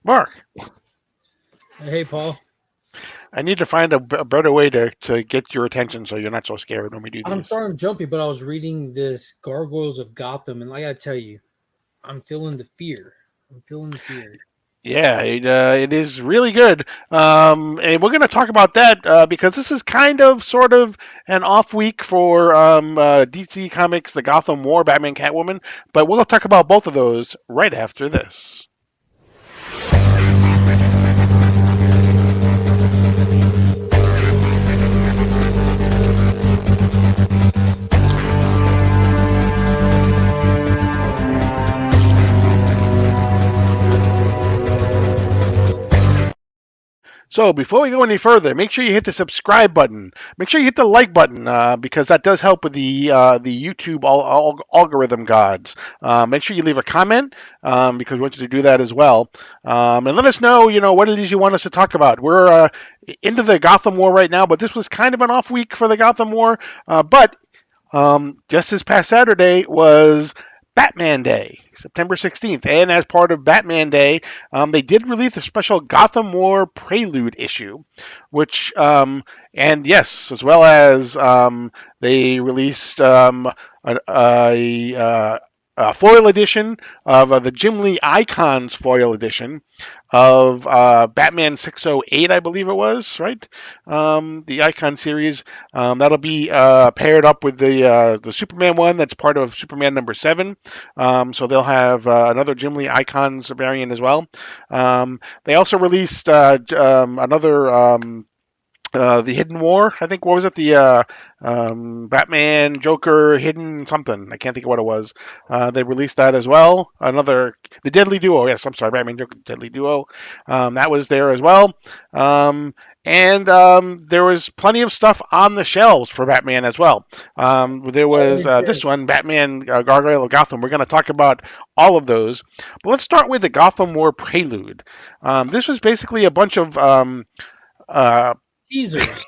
Mark, Hey, Paul. I need to find a better way to get your attention so you're not so scared when we do I'm these. sorry I'm jumpy, but I was reading this Gargoyles of Gotham, and I gotta tell you, I'm feeling the fear. I'm feeling the fear. Yeah, it is really good. And we're going to talk about that because this is kind of, sort of, an off week for DC Comics, the Gotham War, Batman, Catwoman. But we'll talk about both of those right after this. So before we go any further, make sure you hit the subscribe button. Make sure you hit the like button because that does help with the YouTube algorithm gods. Make sure you leave a comment because we want you to do that as well, and let us know what it is you want us to talk about. We're into the Gotham War right now, but this was kind of an off week for the Gotham War. But just this past Saturday was Batman Day, September 16th. And as part of Batman Day, they did release a special Gotham War Prelude issue, which, and yes, as well as they released a foil edition of the Jim Lee Icons foil edition of Batman 608, I believe it was, right? The Icon series. That'll be paired up with the Superman one that's part of Superman #7. So they'll have another Jim Lee Icons variant as well. They also released another. The Hidden War, I think. What was it? The Batman, Joker, Hidden something. I can't think of what it was. They released that as well. The Deadly Duo. Yes, I'm sorry, Batman, Joker, Deadly Duo. That was there as well. And there was plenty of stuff on the shelves for Batman as well. There was this one, Batman, Gargoyle of Gotham. We're going to talk about all of those. But let's start with the Gotham War Prelude. This was basically a bunch of Teasers.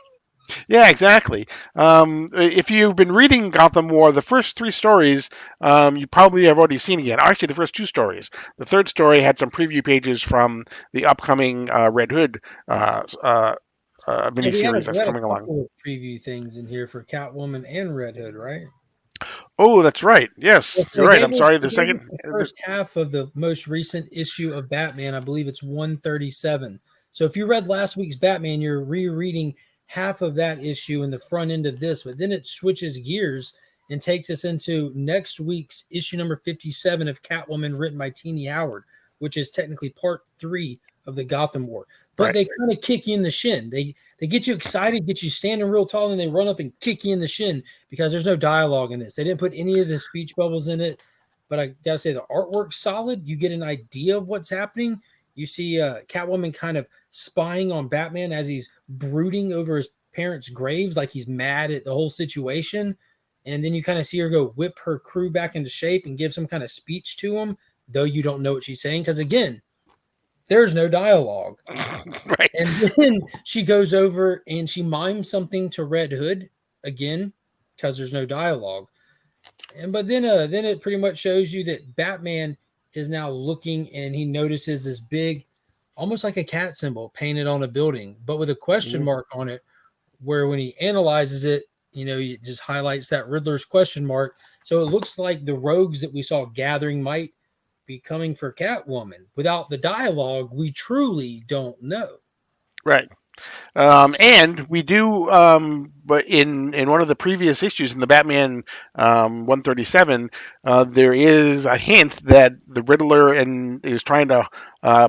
yeah, exactly. If you've been reading Gotham War, the first three stories you probably have already seen again. Actually, the first two stories. The third story had some preview pages from the upcoming Red Hood Yeah, miniseries that's we had a coming along. couple of preview things in here for Catwoman and Red Hood, right? Oh, that's right. Yes, Well, you're right. I'm sorry. they The gave us second. the first half of the most recent issue of Batman. I believe it's 137. So if you read last week's Batman, you're rereading half of that issue in the front end of this, but then it switches gears and takes us into next week's issue number 57 of Catwoman, written by Teenie Howard, which is technically part 3 of the Gotham War. But Right. they kind of kick you in the shin. They get you excited, get you standing real tall, and they run up and kick you in the shin because there's no dialogue in this. They didn't put any of the speech bubbles in it, but I gotta say the artwork's solid. You get an idea of what's happening. You see Catwoman kind of spying on Batman as he's brooding over his parents' graves, like he's mad at the whole situation. And then you kind of see her go whip her crew back into shape and give some kind of speech to him, though you don't know what she's saying because, again, there's no dialogue. Right. And then she goes over and she mimes something to Red Hood again because there's no dialogue. But then it pretty much shows you that Batman is now looking and he notices this big, almost like a cat symbol painted on a building, but with a question mark on it. Where when he analyzes it, it just highlights that Riddler's question mark. So it looks like the rogues that we saw gathering might be coming for Catwoman. Without the dialogue, we truly don't know. Right. And we do, but in one of the previous issues in the Batman 137, there is a hint that the Riddler is trying to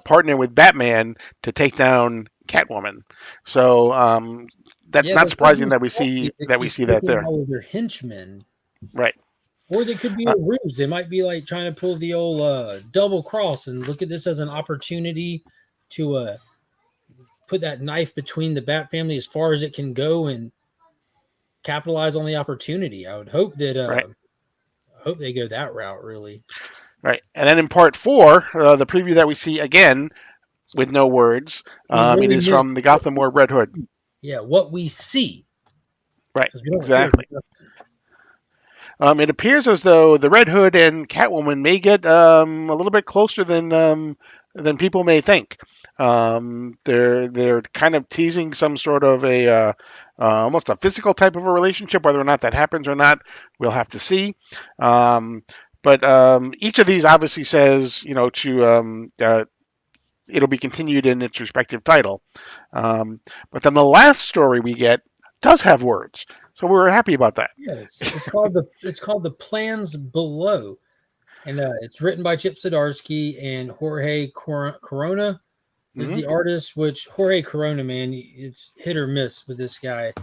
partner with Batman to take down Catwoman. So that's not surprising that we see that there. All of their henchmen, Right. or they could be a ruse. They might be like trying to pull the old double cross and look at this as an opportunity to put that knife between the Bat family as far as it can go and capitalize on the opportunity. I would hope that Right. I hope they go that route, really. Right. And then in part 4, the preview that we see again with no words, it is from the Gotham War Red Hood. Yeah, what we see. Right. Exactly. It appears as though the Red Hood and Catwoman may get a little bit closer than than people may think. They're kind of teasing some sort of a almost a physical type of a relationship. Whether or not that happens or not, we'll have to see. Um, but each of these obviously says, to it'll be continued in its respective title. But then the last story we get does have words, so we were happy about that. Yeah, it's called the Plans Below, and it's written by Chip Zdarsky and Jorge Corona is Hmm. the artist. Which Jorge Corona, man, it's hit or miss with this guy.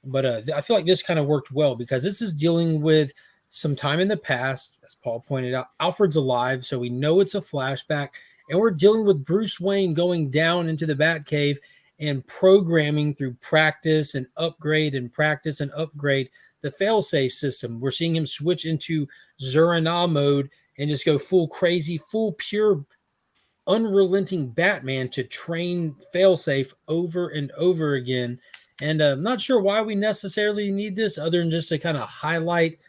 But I feel like this kind of worked well because this is dealing with some time in the past, as Paul pointed out. Alfred's alive, so we know it's a flashback, and we're dealing with Bruce Wayne going down into the Batcave and programming through practice and upgrade and practice and upgrade the failsafe system. We're seeing him switch into Zurana mode and just go full crazy, full pure unrelenting Batman to train failsafe over and over again. And I'm not sure why we necessarily need this other than just to kind of highlight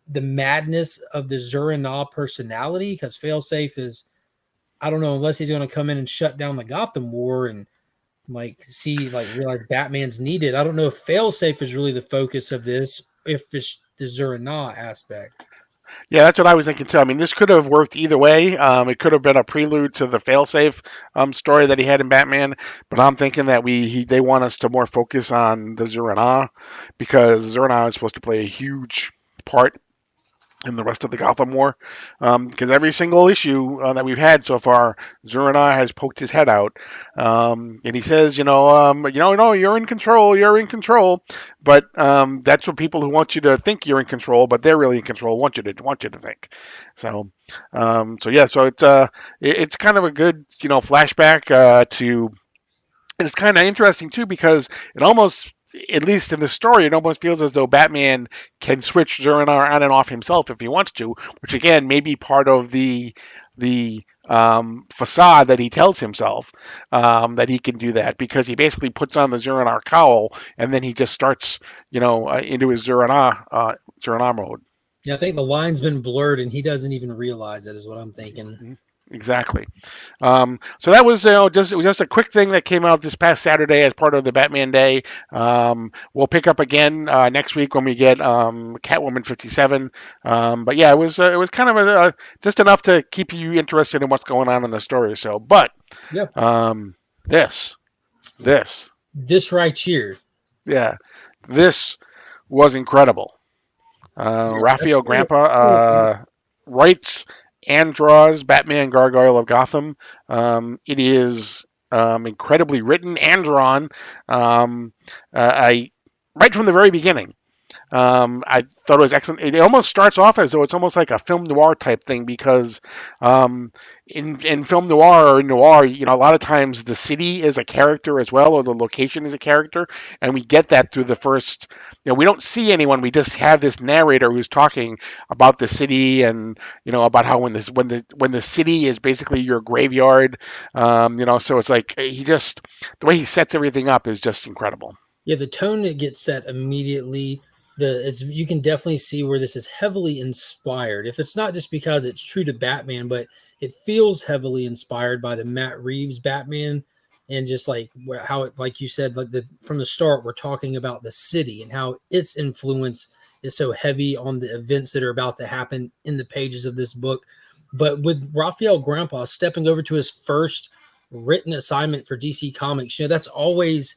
the madness of the Zurana personality, because failsafe is, I don't know, unless he's going to come in and shut down the Gotham War and realize Batman's needed. I don't know if failsafe is really the focus of this, if it's the Zurana aspect. Yeah, that's what I was thinking too. I mean, this could have worked either way. It could have been a prelude to the failsafe story that he had in Batman, but I'm thinking that they want us to more focus on the Zurana because Zurana is supposed to play a huge part in the rest of the Gotham War. Because every single issue that we've had so far, Zurana has poked his head out, and he says, no, you're in control, you're in control. But that's what people who want you to think you're in control, but they're really in control, want you to think. So, it's kind of a good, flashback to. And it's kind of interesting too because it almost, at least in the story, it almost feels as though Batman can switch Zur-En-Arrh on and off himself if he wants to, which again may be part of the facade that he tells himself that he can do that because he basically puts on the Zur-En-Arrh cowl and then he just starts, into his Zur-En-Arrh mode. Yeah, I think the line's been blurred and he doesn't even realize it, is what I'm thinking. Exactly. So that was, it was just a quick thing that came out this past Saturday as part of the Batman Day. We'll pick up again next week when we get Catwoman 57. But yeah, it was kind of just enough to keep you interested in what's going on in the story. So, but Yeah. this, this, This right here. yeah, this was incredible. Yeah, Rafael Grampa cool. writes and draws Batman Gargoyle of Gotham. It is incredibly written and drawn. I right from the very beginning. I thought it was excellent. It almost starts off as though it's almost like a film noir type thing because in film noir or in noir, a lot of times the city is a character as well, or the location is a character, and we get that through the first. We don't see anyone. We just have this narrator who's talking about the city and about how when the city is basically your graveyard. So it's like the way he sets everything up is just incredible. Yeah, the tone that gets set immediately. You can definitely see where this is heavily inspired. If it's not just because it's true to Batman, but it feels heavily inspired by the Matt Reeves Batman, and just like how it, like you said, from the start, we're talking about the city and how its influence is so heavy on the events that are about to happen in the pages of this book. But with Rafael Grampa stepping over to his first written assignment for DC Comics, that's always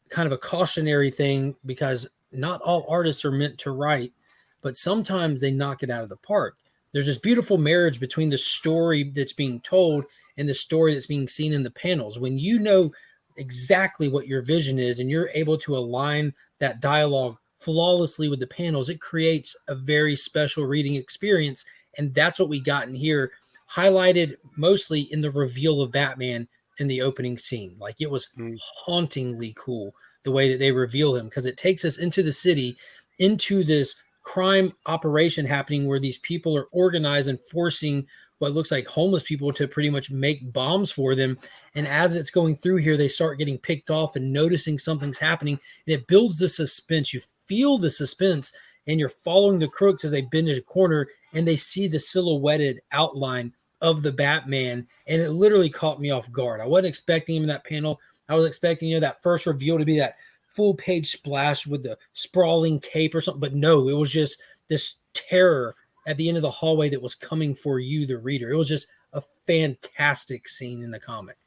kind of a cautionary thing because not all artists are meant to write, but sometimes they knock it out of the park. There's this beautiful marriage between the story that's being told and the story that's being seen in the panels. When you know exactly what your vision is and you're able to align that dialogue flawlessly with the panels, it creates a very special reading experience. And that's what we got in here, highlighted mostly in the reveal of Batman in the opening scene. Like, it was Mm. hauntingly cool the way that they reveal him, because it takes us into the city, into this crime operation happening where these people are organized and forcing what looks like homeless people to pretty much make bombs for them. And as it's going through here, they start getting picked off and noticing something's happening, and it builds the suspense. You feel the suspense, and you're following the crooks as they bend in a corner and they see the silhouetted outline of the Batman, and it literally caught me off guard. I wasn't expecting him in that panel. I was expecting, that first reveal to be that full page splash with the sprawling cape or something, but no, it was just this terror at the end of the hallway that was coming for you, the reader. It was just a fantastic scene in the comic.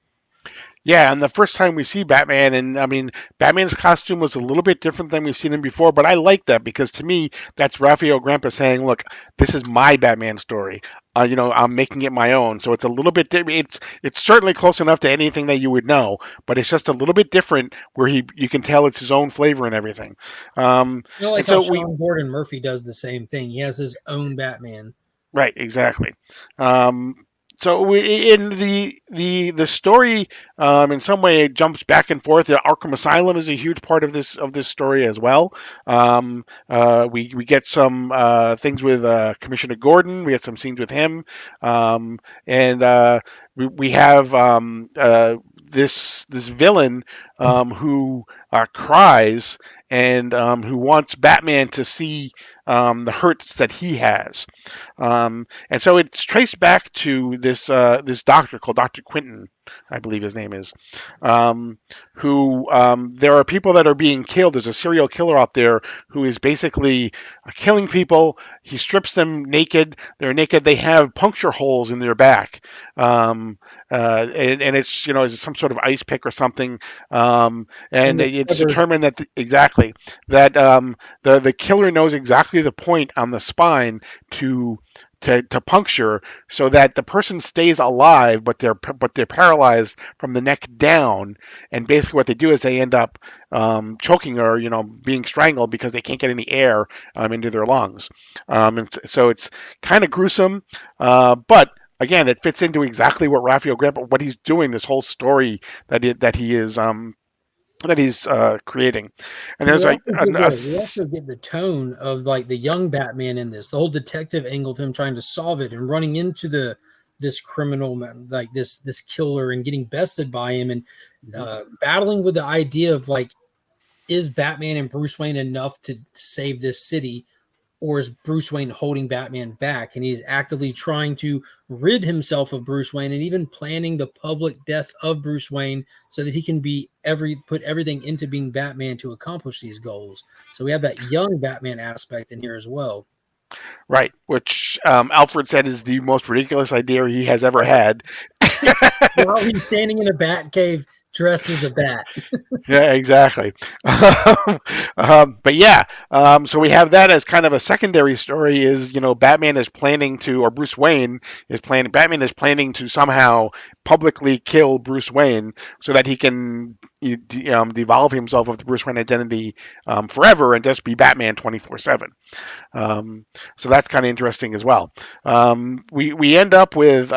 Yeah, and the first time we see Batman, and I mean, Batman's costume was a little bit different than we've seen him before, but I like that because to me, that's Rafael Grampa saying, "Look, this is my Batman story. I'm making it my own." So it's a little bit. It's certainly close enough to anything that you would know, but it's just a little bit different where you can tell it's his own flavor and everything. Like And how so we Sean Gordon Murphy does the same thing. He has his own Batman. Right, exactly. Um, so in the story, in some way, it jumps back and forth. The Arkham Asylum is a huge part of this story as well. We get some things with Commissioner Gordon. We get some scenes with him, and we have this villain who cries and who wants Batman to see the hurts that he has. And so it's traced back to this doctor called Dr. Quinton, I believe his name is, who there are people that are being killed. There's a serial killer out there who is basically killing people. He strips them naked. They're naked. They have puncture holes in their back, and it's it's some sort of ice pick or something. And it's determined that exactly that the killer knows exactly the point on the spine to to puncture so that the person stays alive, but they're paralyzed from the neck down. And basically, what they do is they end up choking or being strangled because they can't get any air into their lungs. And so it's kind of gruesome, but again, it fits into exactly what Raphael Grampa, what he's doing, this whole story that he is that he's creating. And there's like we also get the tone of like the young Batman in this, the whole detective angle of him trying to solve it and running into this criminal, like this killer, and getting bested by him, and battling with the idea of like, is Batman and Bruce Wayne enough to save this city, or is Bruce Wayne holding Batman back? And he's actively trying to rid himself of Bruce Wayne and even planning the public death of Bruce Wayne so that he can put everything into being Batman to accomplish these goals. So we have that young Batman aspect in here as well. Right, which Alfred said is the most ridiculous idea he has ever had. While he's standing in a bat cave dressed as a bat. Yeah, exactly. But yeah, so we have that as kind of a secondary story. Is Batman is planning to, or Bruce Wayne is planning. Batman is planning to somehow publicly kill Bruce Wayne so that he can devolve himself of the Bruce Wayne identity forever and just be Batman 24/7. So that's kind of interesting as well. We end up with we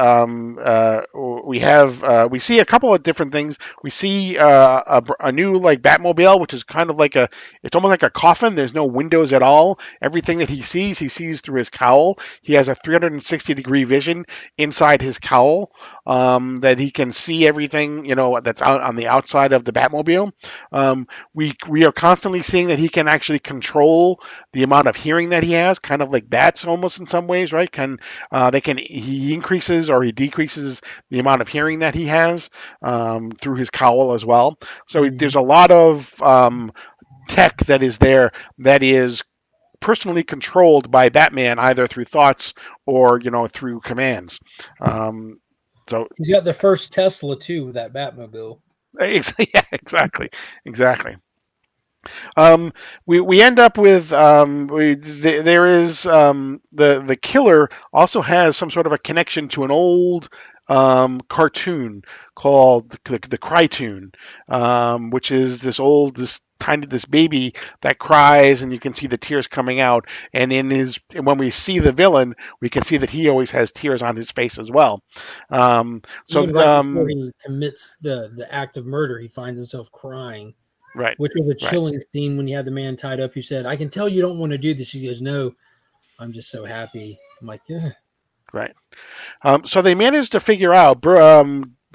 see a couple of different things. We see a new like Batmobile, which is kind of like it's almost like a coffin. There's no windows at all. Everything that he sees through his cowl. He has a 360-degree vision inside his cowl, that he can see everything that's out on the outside of the Batmobile. We are constantly seeing that he can actually control the amount of hearing that he has, kind of like bats almost in some ways, right? He increases or he decreases the amount of hearing that he has through his cowl as well. So there's a lot of tech that is there that is personally controlled by Batman, either through thoughts or through commands. So he's got the first Tesla too, that Batmobile. Yeah, exactly. We end up with there is the killer also has some sort of a connection to an old cartoon called the Crytoon, which is this baby that cries and you can see the tears coming out, and when we see the villain we can see that he always has tears on his face as well. Even right before he commits the act of murder, he finds himself crying. Right. Which was a chilling scene when you had the man tied up who said, "I can tell you don't want to do this." He goes, "No, I'm just so happy." I'm like, yeah. Right. So they managed to figure out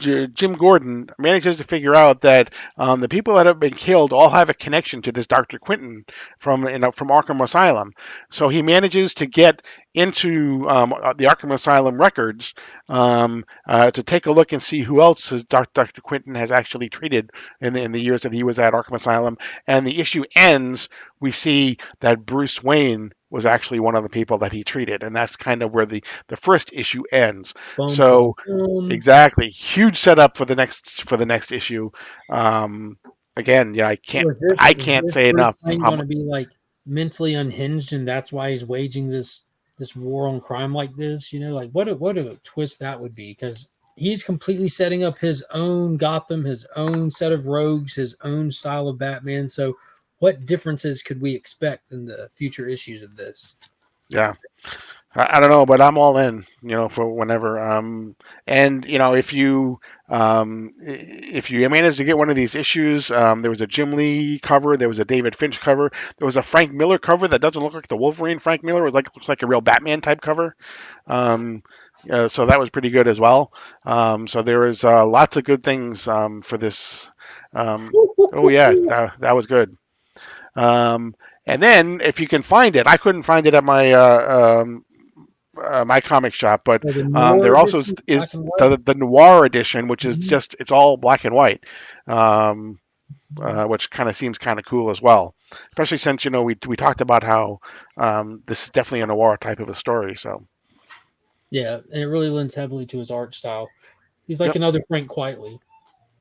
Jim Gordon manages to figure out that the people that have been killed all have a connection to this Dr. Quinton from Arkham Asylum. So he manages to get into the Arkham Asylum records to take a look and see who else Dr. Quinton has actually treated in the years that he was at Arkham Asylum. And the issue ends. We see that Bruce Wayne was actually one of the people that he treated, and that's kind of where the first issue ends. Bum, bum, So bum. exactly, huge setup for the next issue. Um, Again, yeah, So I is can't this say Bruce enough. Wayne going to be like mentally unhinged, and that's why he's waging this war on crime like this? You know, like what a twist that would be, because he's completely setting up his own Gotham, his own set of rogues, his own style of Batman. So, what differences could we expect in the future issues of this? Yeah, I don't know, but I'm all in. For whenever. And if you manage to get one of these issues, there was a Jim Lee cover, there was a David Finch cover, there was a Frank Miller cover that doesn't look like the Wolverine Frank Miller, it looks like a real Batman type cover. Um, so that was pretty good as well. So there is lots of good things for this. Oh yeah, that was good. And then if you can find it, I couldn't find it at my comic shop, but The noir there also edition, black is and white. the noir edition, which is Mhm. just it's all black and white, um, which kind of seems kind of cool as well. Especially since we talked about how this is definitely a noir type of a story. So Yeah, and it really lends heavily to his art style. He's like yep. another Frank Quietly.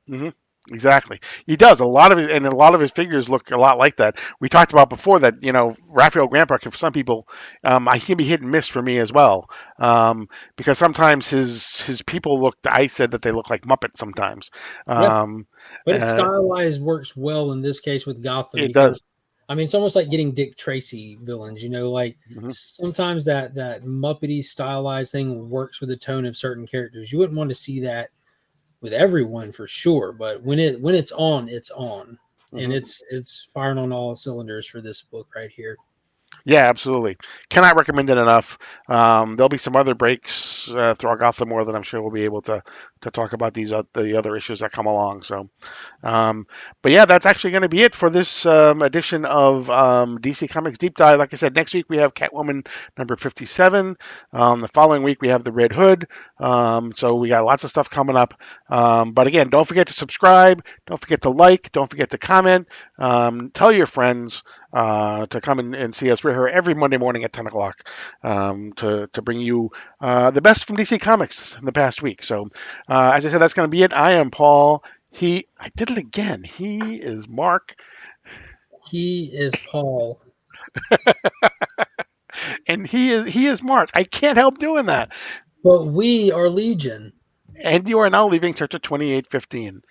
hmm Exactly. He does a lot of his figures look a lot like that. We talked about before that Rafael Grampa for some people, I can be hit and miss for me as well, because sometimes his people look. I said that they look like Muppets sometimes. Yeah, Um, but it uh, stylized works well in this case with Gotham it does. because I mean it's almost like getting Dick Tracy villains, you know, like hmm sometimes that Muppety stylized thing works with the tone of certain characters. You wouldn't want to see that with everyone for sure, but when it's on, it's on. And hmm it's firing on all cylinders for this book right here. Yeah, absolutely. Cannot recommend it enough. There'll be some other breaks throughout Gotham War that I'm sure we'll be able to talk about the other issues that come along. So. Um, but yeah, that's actually going to be it for this edition of DC Comics Deep Dive. Like I said, next week we have Catwoman number 57. The following week we have the Red Hood. So we got lots of stuff coming up. But again, don't forget to subscribe. Don't forget to like. Don't forget to comment. Tell your friends to come and see us. We're here every Monday morning at 10 o'clock to bring you the best from DC Comics in the past week. So as I said, that's going to be it. I am Paul. I did it again. He is Mark, He is Paul. and he is Mark. I can't help doing that. But we are Legion. And you are now leaving Sector 2815.